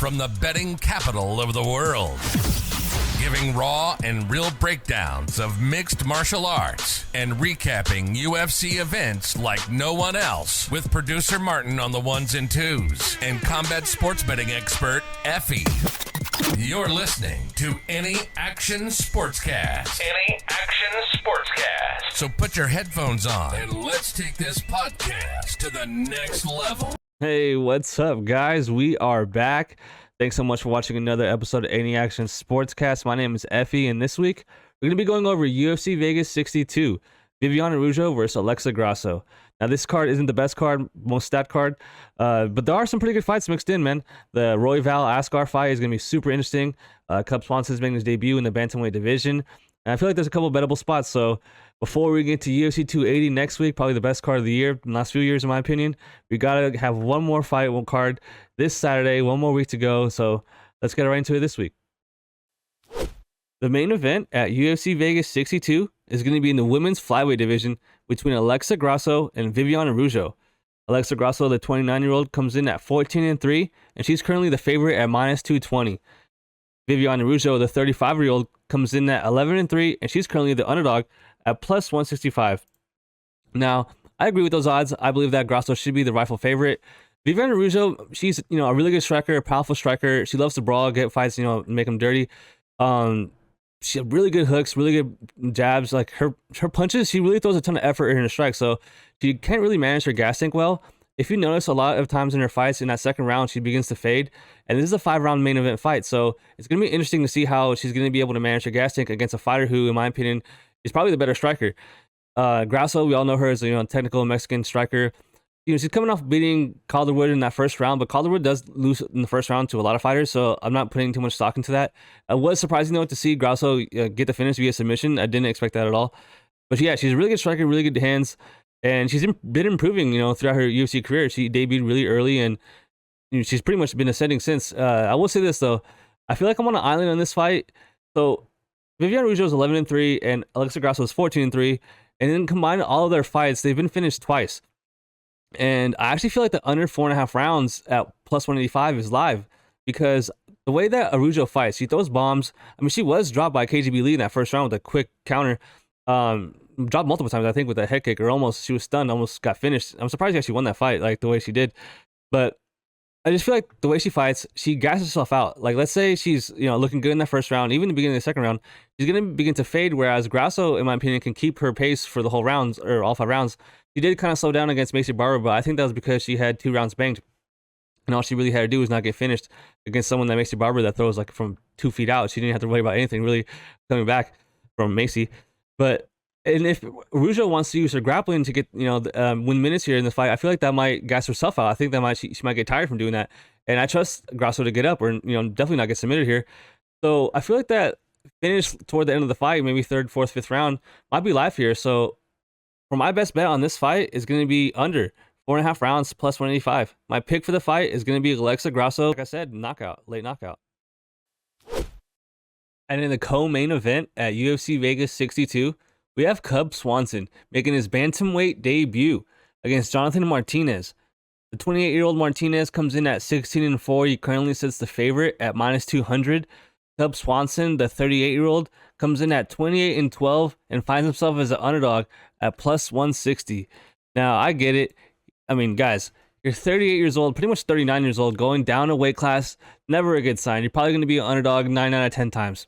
from the betting capital of the world, giving raw and real breakdowns of mixed martial arts and recapping UFC events like no one else, with producer Martin on the ones and twos and combat sports betting expert Effie. You're listening to Any Action Sportscast. Any Action Sportscast. So put your headphones on and let's take this podcast to the next level. Hey, what's up, guys? We are back. Thanks so much for watching another episode of Any Action Sportscast. My name is Effie, and this week we're going to be going over UFC Vegas 62, Viviane Araujo versus Alexa Grasso. Now, this card isn't the best card, most stat card, but there are some pretty good fights mixed in, man. The Royval Askar fight is going to be super interesting. Cub Swanson is making his debut in the bantamweight division, and I feel like there's a couple of bettable spots. So before we get to UFC 280 next week, probably the best card of the year, in the last few years, in my opinion, we got to have one more fight, one card this Saturday, one more week to go. So let's get right into it this week. The main event at UFC Vegas 62 is going to be in the women's flyweight division between Alexa Grasso and Viviane Araujo. Alexa Grasso, the 29-year-old, comes in at 14-3, and she's currently the favorite at minus 220. Viviane Araujo, the 35-year-old, comes in at 11-3, and she's currently the underdog at plus 165. Now, I agree with those odds. I believe that Grasso should be the rightful favorite. Viviane Araujo, she's a really good striker, a powerful striker. She loves to brawl, get fights, make them dirty. She has really good hooks, really good jabs. Like her punches, she really throws a ton of effort in her strike. So she can't really manage her gas tank well. If you notice, a lot of times in her fights, in that second round, she begins to fade. And this is a 5-round main event fight. So it's going to be interesting to see how she's going to be able to manage her gas tank against a fighter who, in my opinion, is probably the better striker. Grasso, we all know her as a technical Mexican striker. She's coming off beating Calderwood in that first round, but Calderwood does lose in the first round to a lot of fighters, so I'm not putting too much stock into that. It was surprising, though, to see Grasso get the finish via submission. I didn't expect that at all. But yeah, she's a really good striker, really good hands, and she's been improving, throughout her UFC career. She debuted really early, and she's pretty much been ascending since. I will say this, though. I feel like I'm on an island on this fight. So Viviane Araujo is 11-3, and Alexa Grasso is 14-3, and then combine all of their fights, they've been finished twice. And I actually feel like the under 4.5 rounds at plus 185 is live, because the way that Araujo fights, she throws bombs. I mean, she was dropped by KGB Lee in that first round with a quick counter. Dropped multiple times, I think, with a head kick, or almost, she was stunned, almost got finished. I'm surprised she actually won that fight, like the way she did. But I just feel like the way she fights, she gasses herself out. Like, let's say she's, looking good in that first round, even the beginning of the second round, she's going to begin to fade, whereas Grasso, in my opinion, can keep her pace for the whole rounds, or all 5 rounds. She did kind of slow down against Maycee Barber, but I think that was because she had 2 rounds banked, and all she really had to do was not get finished against someone that Maycee Barber that throws like from 2 feet out. She didn't have to worry about anything really coming back from Maycee. And if Araujo wants to use her grappling to get, win minutes here in the fight, I feel like that might gas herself out. I think that she might get tired from doing that. And I trust Grasso to get up, or, definitely not get submitted here. So I feel like that finish toward the end of the fight, maybe 3rd, 4th, 5th round, might be live here. So for my best bet on this fight is going to be under 4.5 rounds plus 185. My pick for the fight is going to be Alexa Grasso. Like I said, late knockout. And in the co-main event at UFC Vegas 62, we have Cub Swanson making his bantamweight debut against Jonathan Martinez. The 28-year-old Martinez comes in at 16-4. He currently sits the favorite at minus 200. Cub Swanson, the 38-year-old, comes in at 28-12 and finds himself as an underdog at plus 160. Now, I get it. I mean, guys, you're 38 years old, pretty much 39 years old, going down a weight class, never a good sign. You're probably going to be an underdog 9 out of 10 times.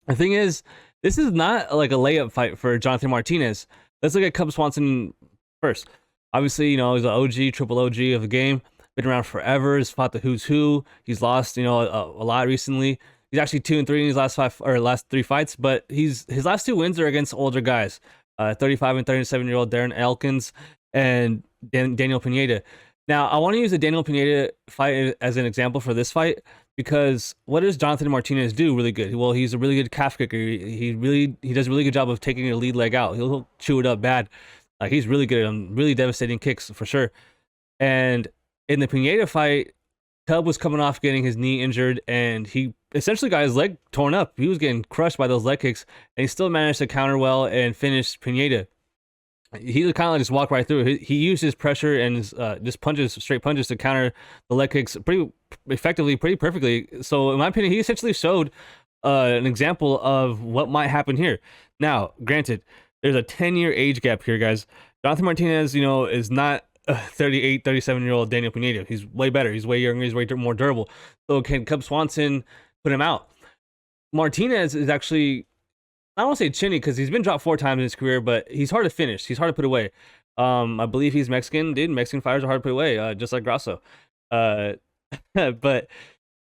The thing is, this is not like a layup fight for Jonathan Martinez. Let's look at Cub Swanson first. Obviously, he's an OG, triple OG of the game. Been around forever. He's fought the who's who. He's lost, a lot recently. He's actually 2-3 in his last 3 fights, but his last 2 wins are against older guys. 35 and 37-year-old Darren Elkins and Daniel Pineda. Now, I want to use the Daniel Pineda fight as an example for this fight, because what does Jonathan Martinez do really good? Well, he's a really good calf kicker. He does a really good job of taking a lead leg out. He'll chew it up bad. Like, he's really good at really devastating kicks for sure. And in the Pineda fight, Cub was coming off getting his knee injured, and he essentially got his leg torn up. He was getting crushed by those leg kicks, and he still managed to counter well and finish Pineda. he kind of just walked right through. He used his pressure and his just punches, straight punches, to counter the leg kicks pretty effectively, pretty perfectly. So in my opinion, he essentially showed an example of what might happen here. Now, granted, there's a 10-year age gap here, guys. Jonathan Martinez, is not a 38, 37-year-old Daniel Pineda. He's way better. He's way younger. He's way more durable. So can Cub Swanson put him out? Martinez is actually, I don't want to say chinny because he's been dropped 4 times in his career, but he's hard to finish. He's hard to put away. I believe he's Mexican. Dude, Mexican fighters are hard to put away, just like Grasso. But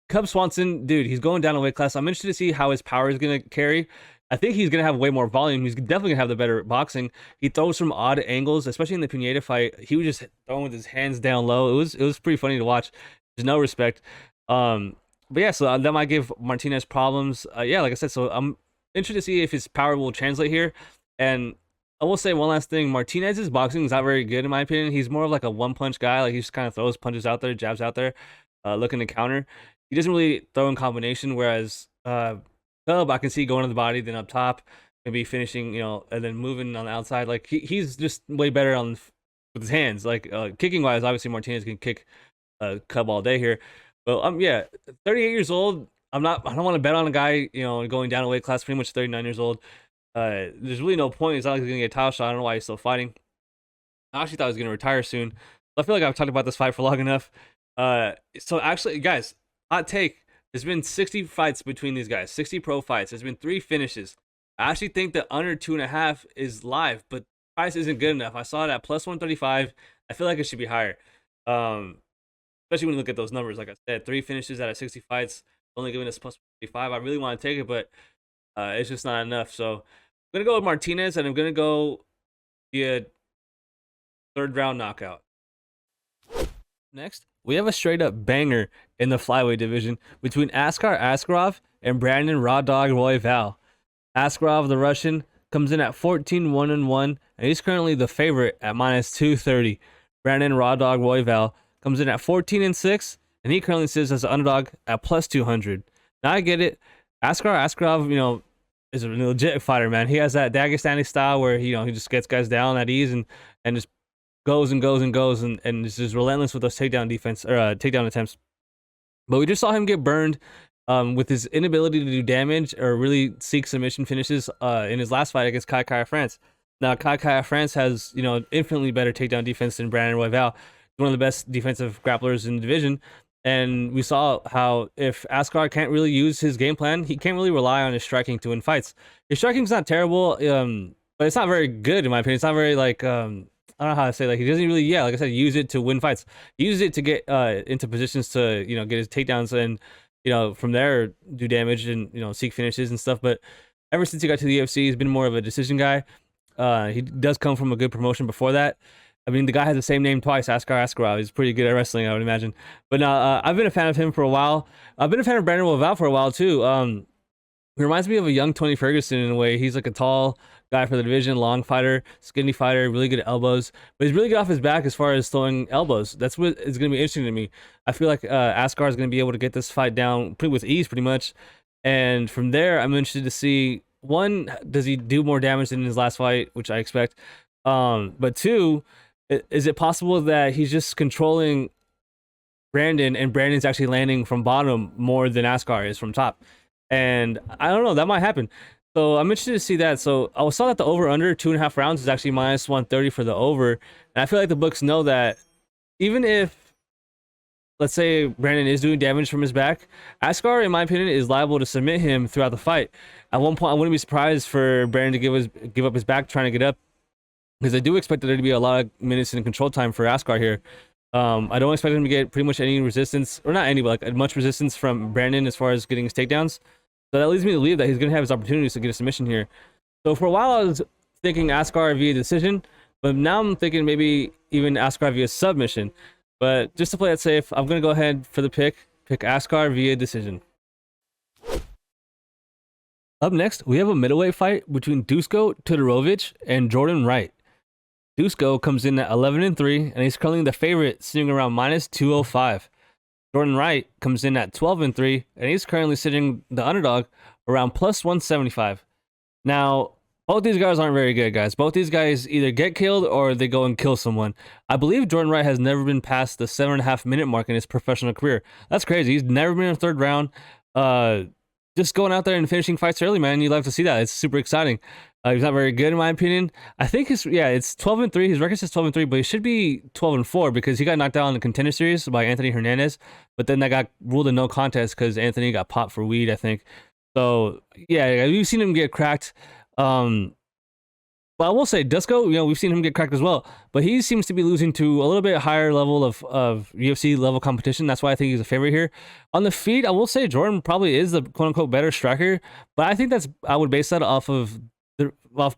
Cub Swanson, dude, he's going down a weight class. I'm interested to see how his power is going to carry. I think he's going to have way more volume. He's definitely going to have the better boxing. He throws from odd angles, especially in the Pineda fight. He was just throwing with his hands down low. It was pretty funny to watch. There's no respect. But yeah, so that might give Martinez problems. Yeah, like I said, so I'm interested to see if his power will translate here. And I will say one last thing. Martinez's boxing is not very good, in my opinion. He's more of like a one-punch guy. Like, he just kind of throws punches out there, jabs out there, looking to counter. He doesn't really throw in combination, whereas Cub, I can see going to the body, then up top, maybe finishing, and then moving on the outside. Like, he's just way better with his hands. Like, kicking wise, obviously Martinez can kick Cub all day here. But yeah, 38 years old. I don't want to bet on a guy, going down a weight class, pretty much 39 years old. There's really no point. It's not like he's gonna get a title shot. I don't know why he's still fighting. I actually thought he was gonna retire soon. I feel like I've talked about this fight for long enough. So actually, guys, hot take. There's been 60 fights between these guys, 60 pro fights. There's been 3 finishes. I actually think that under 2.5 is live, but price isn't good enough. I saw it at plus 135. I feel like it should be higher. Especially when you look at those numbers. Like I said, 3 finishes out of 60 fights, only giving us plus 135. I really want to take it, but it's just not enough. So I'm gonna go with Martinez, and I'm gonna go via 3rd round knockout. Next, we have a straight up banger in the flyweight division between Askarov and Brandon Raw Dog Royval. Askarov, the Russian, comes in at 14-1-1, and he's currently the favorite at minus 230. Brandon Raw Dog Royval comes in at 14-6, and he currently sits as an underdog at plus 200. Now I get it. Askarov, is a legit fighter, man. He has that Dagestani style where he just gets guys down at ease and just goes and is just relentless with those takedown defense or takedown attempts. But we just saw him get burned with his inability to do damage or really seek submission finishes in his last fight against Kai France. Now Kai France has infinitely better takedown defense than Brandon Royval. He's one of the best defensive grapplers in the division. And we saw how if Askar can't really use his game plan, he can't really rely on his striking to win fights. His striking's not terrible, but it's not very good in my opinion. It's not very I don't know how to say, he doesn't really, like I said, use it to win fights. He uses it to get into positions to, get his takedowns and, from there do damage and, seek finishes and stuff. But ever since he got to the UFC, he's been more of a decision guy. He does come from a good promotion before that. I mean, the guy has the same name twice, Askarov. He's pretty good at wrestling, I would imagine. But now, I've been a fan of him for a while. I've been a fan of Brandon Royval for a while, too. He reminds me of a young Tony Ferguson in a way. He's like a tall guy for the division, long fighter, skinny fighter, really good at elbows. But he's really good off his back as far as throwing elbows. That's what is going to be interesting to me. I feel like Askar is going to be able to get this fight down with ease, pretty much. And from there, I'm interested to see, 1, does he do more damage than in his last fight, which I expect? But 2, is it possible that he's just controlling Brandon and Brandon's actually landing from bottom more than Askar is from top? And I don't know, that might happen. So I'm interested to see that. So I saw that the over-under 2.5 rounds is actually minus 130 for the over. And I feel like the books know that even if, let's say, Brandon is doing damage from his back, Askar, in my opinion, is liable to submit him throughout the fight. At one point, I wouldn't be surprised for Brandon to give up his back trying to get up, because I do expect there to be a lot of minutes in control time for Askar here. I don't expect him to get pretty much any resistance, or not any, but much resistance from Brandon as far as getting his takedowns. So that leads me to believe that he's going to have his opportunities to get a submission here. So for a while, I was thinking Askar via decision, but now I'm thinking maybe even Askar via submission. But just to play it safe, I'm going to go ahead for the pick Askar via decision. Up next, we have a middleweight fight between Dusko Todorovic and Jordan Wright. Dusko comes in at 11-3, and he's currently the favorite, sitting around minus 205. Jordan Wright comes in at 12-3, and he's currently sitting the underdog around plus 175. Now, Both these guys aren't very good, guys. Both these guys either get killed or they go and kill someone. I believe Jordan Wright has never been past the 7.5-minute mark in his professional career. That's crazy. He's never been in the third round. Just going out there and finishing fights early, man. You love to see that. It's super exciting. He's not very good in my opinion. I think it's 12-3. His record says 12-3, but he should be 12-4 because he got knocked out in the Contender Series by Anthony Hernandez, but then that got ruled a no contest because Anthony got popped for weed, I think. So yeah, we've seen him get cracked. But I will say Dusko, we've seen him get cracked as well, but he seems to be losing to a little bit higher level of UFC level competition. That's why I think he's a favorite here. On the feet, I will say Jordan probably is the quote unquote better striker, but I think I would base that off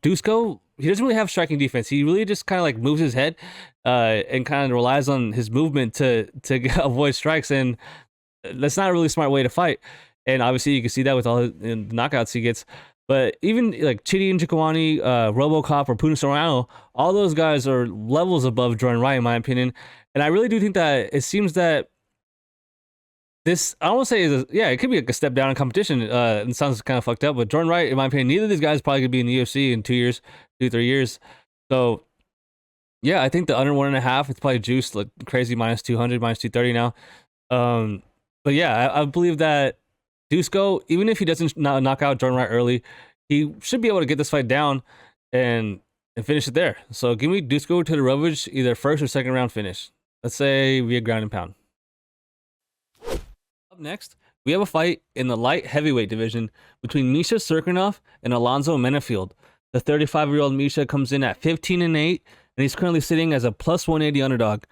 Dusko. He doesn't really have striking defense. He really just kind of like moves his head and kind of relies on his movement to avoid strikes, and that's not a really smart way to fight. And obviously you can see that with all the knockouts he gets. But even like Chidi Njokuani, RoboCop, or Puna Sorano, all those guys are levels above Jordan Wright, in my opinion. And I really do think that it seems that this, I don't want to say, it could be like a step down in competition. It sounds kind of fucked up, but Jordan Wright, in my opinion, neither of these guys probably could be in the UFC in 2 3 years. So, yeah, I think the under 1.5, it's probably juiced like crazy, minus 200, minus 230 now. But yeah, I believe that Dusko, even if he doesn't knock out Jordan Wright early, he should be able to get this fight down and finish it there. So give me Dusko to Todorovic, either first or second round finish. Let's say via ground and pound. Up next, we have a fight in the light heavyweight division between Misha Cirkunov and Alonzo Menifield. The 35-year-old Misha comes in at 15-8, and he's currently sitting as a plus 180 underdog.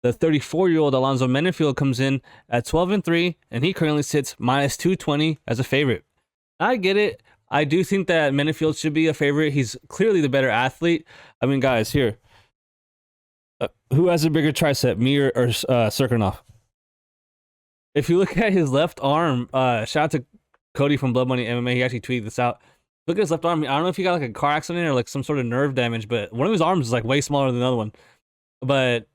The 34-year-old Alonzo Menifield comes in at 12-3, and he currently sits minus 220 as a favorite. I get it. I do think that Menifield should be a favorite. He's clearly the better athlete. I mean, guys, here. Who has a bigger tricep, me or Cirkunov? If you look at his left arm, shout out to Cody from Blood Money MMA. He actually tweeted this out. Look at his left arm. I don't know if he got like a car accident or like some sort of nerve damage, but one of his arms is like way smaller than the other one. But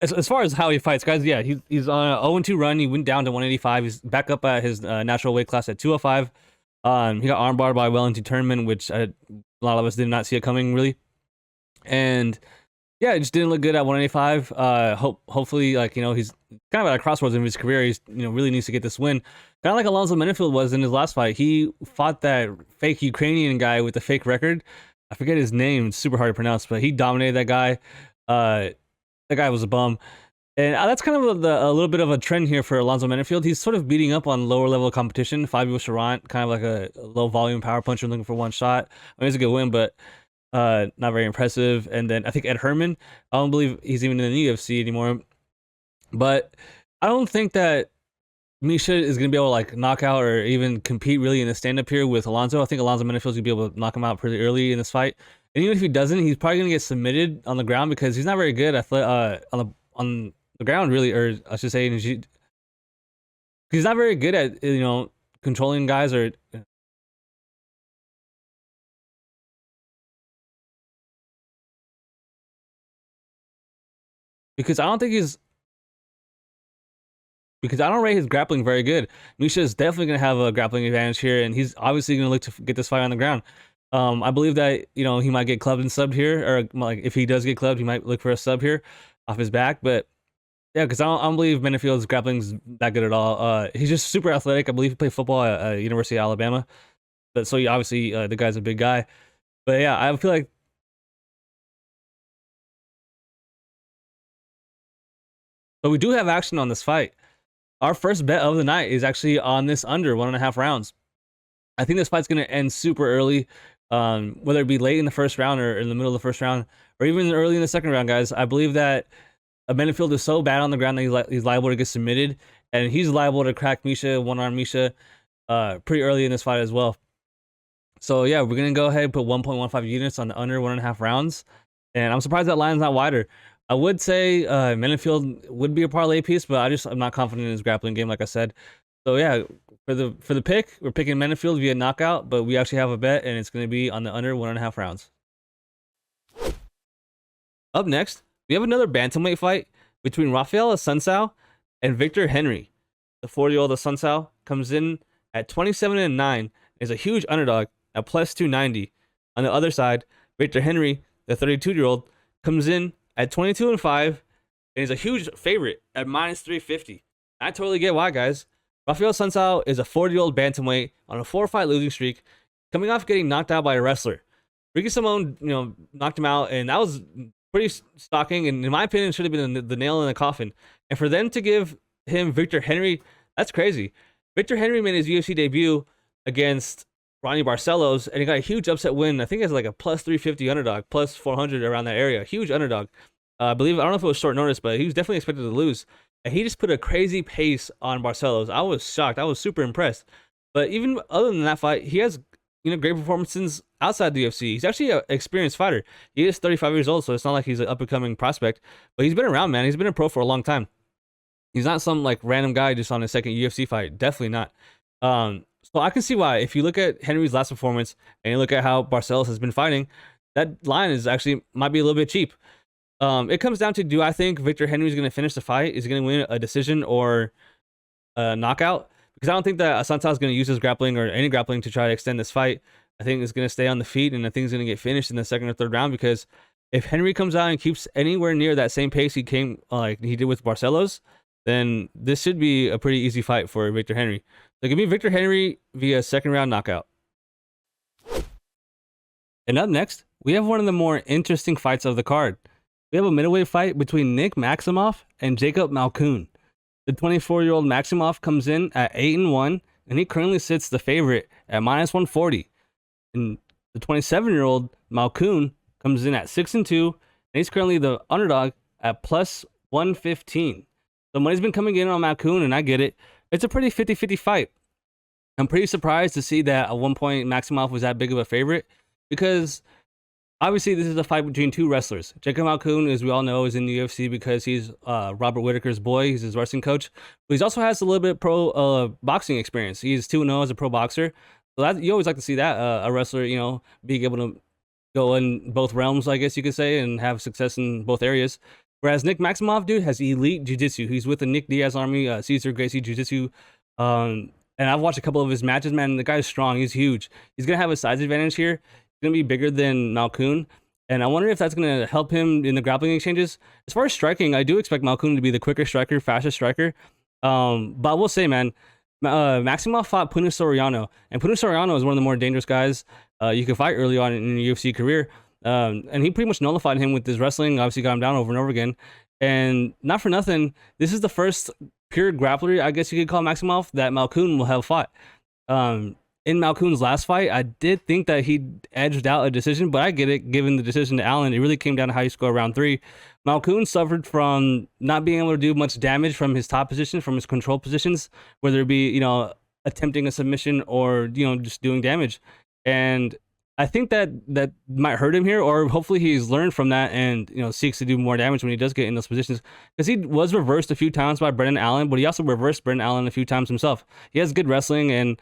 as far as how he fights, guys, yeah, he's on an 0-2 run. He went down to 185. He's back up at his natural weight class at 205. He got armbarred by Wellington Tournament, which a lot of us did not see it coming, really. And yeah, it just didn't look good at 185. Hopefully, like, he's kind of at a crossroads in his career. He's, really needs to get this win. Kind of like Alonzo Menifield was in his last fight. He fought that fake Ukrainian guy with the fake record. I forget his name. It's super hard to pronounce, but he dominated that guy. That guy was a bum. And that's kind of a little bit of a trend here for Alonzo Menifield. He's sort of beating up on lower level competition. Fabio Charant, kind of like a low volume power puncher looking for one shot. I mean, it's a good win, but not very impressive. And then I think Ed Herman, I don't believe he's even in the UFC anymore. But I don't think that Misha is going to be able to like knock out or even compete really in the stand-up here with Alonzo. I think Alonzo Menifield is going to be able to knock him out pretty early in this fight. And even if he doesn't, he's probably going to get submitted on the ground because he's not very good on the ground, really, or I should say, he's not very good at controlling guys or. Because I don't rate his grappling very good. Misha is definitely going to have a grappling advantage here, and he's obviously going to look to get this fight on the ground. I believe that he might get clubbed and subbed here, or like if he does get clubbed, he might look for a sub here off his back. But yeah, because I don't believe Menifield's grappling's that good at all. He's just super athletic. I believe he played football at University of Alabama, but so obviously the guy's a big guy. But yeah, I feel like. But we do have action on this fight. Our first bet of the night is actually on this under 1.5 rounds. I think this fight's going to end super early, whether it be late in the first round or in the middle of the first round, or even early in the second round, guys. I believe that Menifield is so bad on the ground that he's liable to get submitted, and he's liable to crack Misha, one-arm Misha, pretty early in this fight as well. So yeah, we're going to go ahead and put 1.15 units on the under 1.5 rounds, and I'm surprised that line's not wider. I would say Menifield would be a parlay piece, but I'm not confident in his grappling game, like I said. So yeah, for the pick, we're picking Menifield via knockout, but we actually have a bet, and it's going to be on the under 1.5 rounds. Up next, we have another bantamweight fight between Raphael Assuncao and Victor Henry. The 40-year-old Assuncao comes in at 27-9, is a huge underdog at plus 290. On the other side, Victor Henry, the 32-year-old, comes in at 22-5, and he's a huge favorite at minus 350. I totally get why, guys. Raphael Assuncao is a 40-year-old bantamweight on a 4-fight losing streak, coming off getting knocked out by a wrestler. Ricky Simone, knocked him out, and that was pretty shocking, and in my opinion, should have been the nail in the coffin. And for them to give him Victor Henry, that's crazy. Victor Henry made his UFC debut against Ronnie Barcelos, and he got a huge upset win. I think it's like a plus 350 underdog, plus 400 around that area. Huge underdog. I don't know if it was short notice, but he was definitely expected to lose. And he just put a crazy pace on Barcelos. I was shocked. I was super impressed. But even other than that fight, he has great performances outside the UFC. He's actually an experienced fighter. He is 35 years old, so it's not like he's an up-and-coming prospect. But he's been around, man. He's been a pro for a long time. He's not some like random guy just on his second UFC fight. Definitely not. So I can see why. If you look at Henry's last performance and you look at how Barcelos has been fighting, that line is actually might be a little bit cheap. It comes down to, do I think Victor Henry is going to finish the fight? Is he going to win a decision or a knockout? Because I don't think that Assuncao is going to use his grappling or any grappling to try to extend this fight. I think it's going to stay on the feet, and I think it's going to get finished in the second or third round. Because if Henry comes out and keeps anywhere near that same pace he did with Barcelos, then this should be a pretty easy fight for Victor Henry. So give me Victor Henry via second round knockout. And up next, we have one of the more interesting fights of the card. We have a middleweight fight between Nick Maximov and Jacob Malkoun. The 24-year-old Maximov comes in at 8-1, and he currently sits the favorite at minus 140. And the 27-year-old Malkoun comes in at 6-2, and he's currently the underdog at plus 115. So money's been coming in on Malkoun, and I get it. It's a pretty 50-50 fight. I'm pretty surprised to see that at one point Maximov was that big of a favorite, because obviously this is a fight between two wrestlers. Jacob Malkoun, as we all know, is in the UFC because he's Robert Whittaker's boy. He's his wrestling coach. But he also has a little bit pro boxing experience. He's 2-0 as a pro boxer. So you always like to see that, a wrestler, being able to go in both realms, I guess you could say, and have success in both areas. Whereas Nick Maximov, dude, has elite jiu-jitsu. He's with the Nick Diaz Army, Cesar Gracie Jiu-Jitsu. And I've watched a couple of his matches, man. The guy's strong. He's huge. He's going to have a size advantage here. He's going to be bigger than Malkoun. And I wonder if that's going to help him in the grappling exchanges. As far as striking, I do expect Malkoun to be the quicker striker, fastest striker. But I will say, man, Maximov fought Puna Soriano. And Puna Soriano is one of the more dangerous guys you can fight early on in your UFC career. And he pretty much nullified him with his wrestling. Obviously got him down over and over again. And not for nothing, this is the first pure grappler, I guess you could call Maximov, that Malkoun will have fought. In Malkoun's last fight, I did think that he edged out a decision, but I get it, given the decision to Allen. It really came down to how you score round 3. Malkoun suffered from not being able to do much damage from his top position, from his control positions, whether it be, attempting a submission or, just doing damage. And I think that might hurt him here, or hopefully he's learned from that and seeks to do more damage when he does get in those positions. Because he was reversed a few times by Brendan Allen, but he also reversed Brendan Allen a few times himself. He has good wrestling, and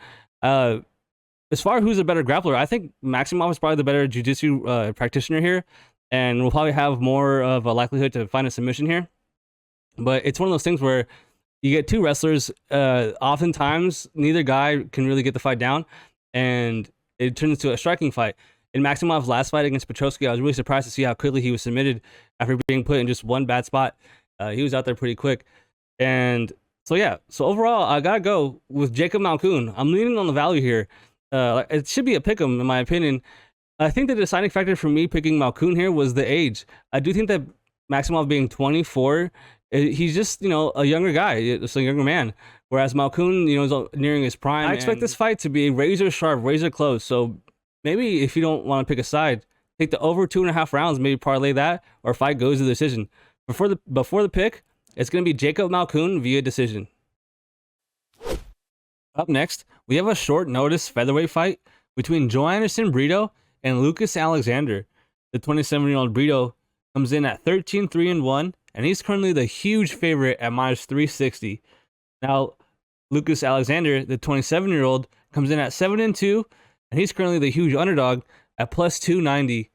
as far as who's a better grappler, I think Maximov is probably the better jiu-jitsu practitioner here, and will probably have more of a likelihood to find a submission here. But it's one of those things where you get two wrestlers. Oftentimes, neither guy can really get the fight down, and it turns into a striking fight. In Maximov's last fight against Petrosky, I was really surprised to see how quickly he was submitted after being put in just one bad spot. He was out there pretty quick. And so, yeah. So, overall, I got to go with Jacob Malkoun. I'm leaning on the value here. It should be a pick'em, in my opinion. I think the deciding factor for me picking Malkoun here was the age. I do think that Maximov being 24, he's just, a younger guy. Just a younger man. Whereas Malkoun, is nearing his prime. I expect this fight to be razor sharp, razor close. So maybe if you don't want to pick a side, take the over 2.5 rounds, maybe parlay that, or fight goes to the decision. Before the pick, it's going to be Jacob Malkoun via decision. Up next, we have a short notice featherweight fight between Joanderson Brito and Lucas Alexander. The 27-year-old Brito comes in at 13-3-1, and he's currently the huge favorite at minus 360. Now, Lucas Alexander, the 27-year-old, comes in at 7-2, and he's currently the huge underdog at plus 290.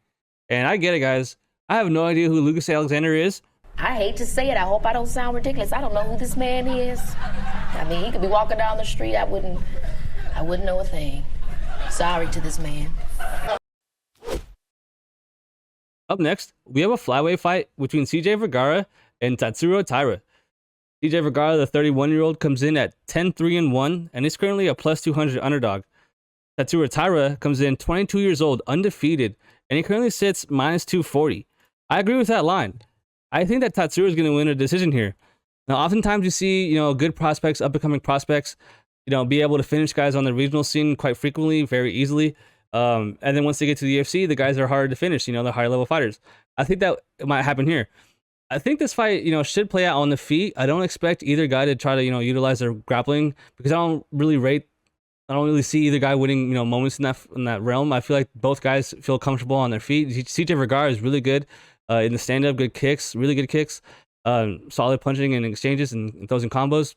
And I get it, guys. I have no idea who Lucas Alexander is. I hate to say it. I hope I don't sound ridiculous. I don't know who this man is. I mean, he could be walking down the street. I wouldn't know a thing. Sorry to this man. Up next, we have a flyweight fight between CJ Vegara and Tatsuro Taira. CJ Vegara, the 31-year-old, comes in at 10-3-1 and is currently a plus 200 underdog. Tatsuro Taira comes in 22 years old, undefeated, and he currently sits minus 240. I agree with that line. I think that Tatsuro is going to win a decision here. Now, oftentimes you see, good prospects, up-and-coming prospects, be able to finish guys on the regional scene quite frequently, very easily. And then once they get to the UFC, the guys are harder to finish, the higher level fighters. I think that might happen here. I think this fight, should play out on the feet. I don't expect either guy to try to, utilize their grappling because I don't really see either guy winning, moments in that realm. I feel like both guys feel comfortable on their feet. CJ Vergara is really good in the stand-up, good kicks, really good kicks, solid punching and exchanges and throws and combos.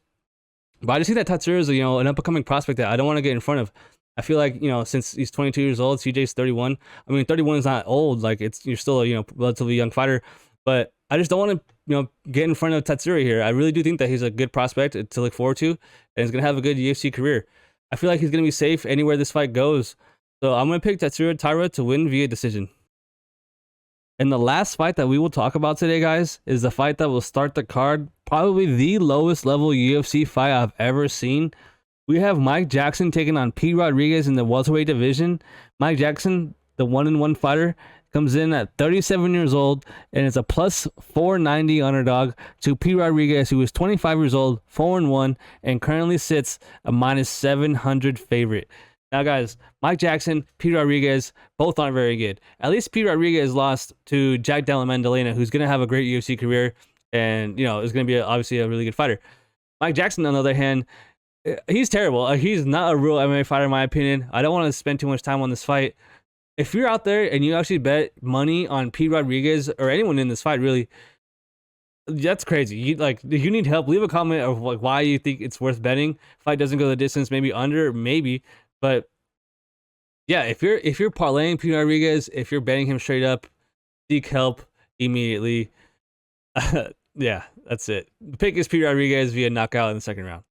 But I just see that Tatsuro is, an up-and-coming prospect that I don't want to get in front of. I feel like, since he's 22 years old, CJ's 31. I mean, 31 is not old. Like, you're still a, relatively young fighter. But I just don't want to, get in front of Tatsuro here. I really do think that he's a good prospect to look forward to, and he's going to have a good UFC career. I feel like he's going to be safe anywhere this fight goes. So I'm going to pick Tatsuro Taira to win via decision. And the last fight that we will talk about today, guys, is the fight that will start the card. Probably the lowest level UFC fight I've ever seen. We have Mike Jackson taking on P. Rodriguez in the welterweight division. Mike Jackson, the 1-1 fighter, comes in at 37 years old and is a plus 490 underdog to P. Rodriguez, who is 25 years old, 4-1, and currently sits a minus 700 favorite. Now, guys, Mike Jackson, P. Rodriguez, both aren't very good. At least P. Rodriguez lost to Jack Della Maddalena, who's going to have a great UFC career and, is going to be obviously a really good fighter. Mike Jackson, on the other hand, he's terrible. He's not a real MMA fighter, in my opinion. I don't want to spend too much time on this fight. If you're out there and you actually bet money on P. Rodriguez or anyone in this fight, really, that's crazy. You need help. Leave a comment of why you think it's worth betting. Fight doesn't go the distance, maybe under, maybe. But yeah, if you're parlaying P. Rodriguez, if you're betting him straight up, seek help immediately. Yeah, that's it. The pick is P. Rodriguez via knockout in the second round.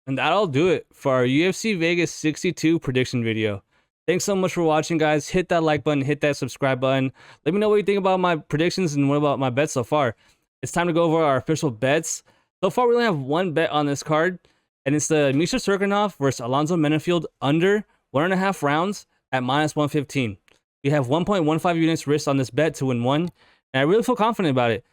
And that'll do it for our UFC Vegas 62 prediction video. Thanks so much for watching, guys. Hit that like button, hit that subscribe button. Let me know what you think about my predictions and what about my bets so far. It's time to go over our official bets. So far, we only have one bet on this card, and it's the Misha Cirkunov versus Alonzo Menifield under 1.5 rounds at minus 115. We have 1.15 units risked on this bet to win one, and I really feel confident about it.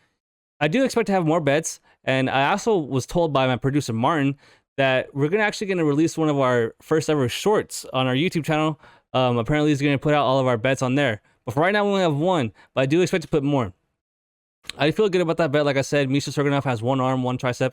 I do expect to have more bets, and I also was told by my producer, Martin, that we're actually going to release one of our first ever shorts on our YouTube channel. Apparently, he's going to put out all of our bets on there. But for right now, we only have one, but I do expect to put more. I feel good about that bet. Like I said, Misha Cirkunov has one arm, one tricep,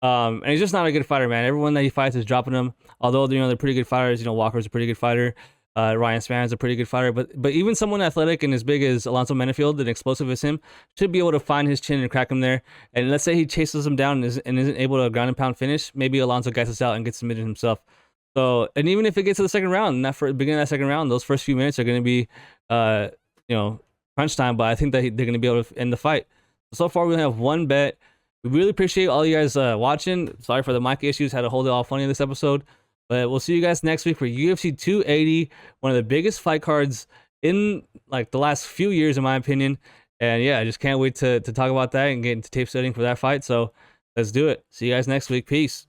and he's just not a good fighter, man. Everyone that he fights is dropping him. Although they're pretty good fighters. Walker's a pretty good fighter. Ryan Span's a pretty good fighter, but even someone athletic and as big as Alonzo Menifield and explosive as him should be able to find his chin and crack him there. And let's say he chases him down and isn't able to ground and pound finish, maybe Alonzo gets us out and gets submitted himself. So, and even if it gets to the second round, and that beginning of that second round, those first few minutes are going to be, crunch time. But I think that they're going to be able to end the fight. So far, we only have one bet. We really appreciate all you guys watching. Sorry for the mic issues. Had to hold it all funny in this episode. But we'll see you guys next week for UFC 280, one of the biggest fight cards in the last few years, in my opinion. And yeah, I just can't wait to talk about that and get into tape studying for that fight. So let's do it. See you guys next week. Peace.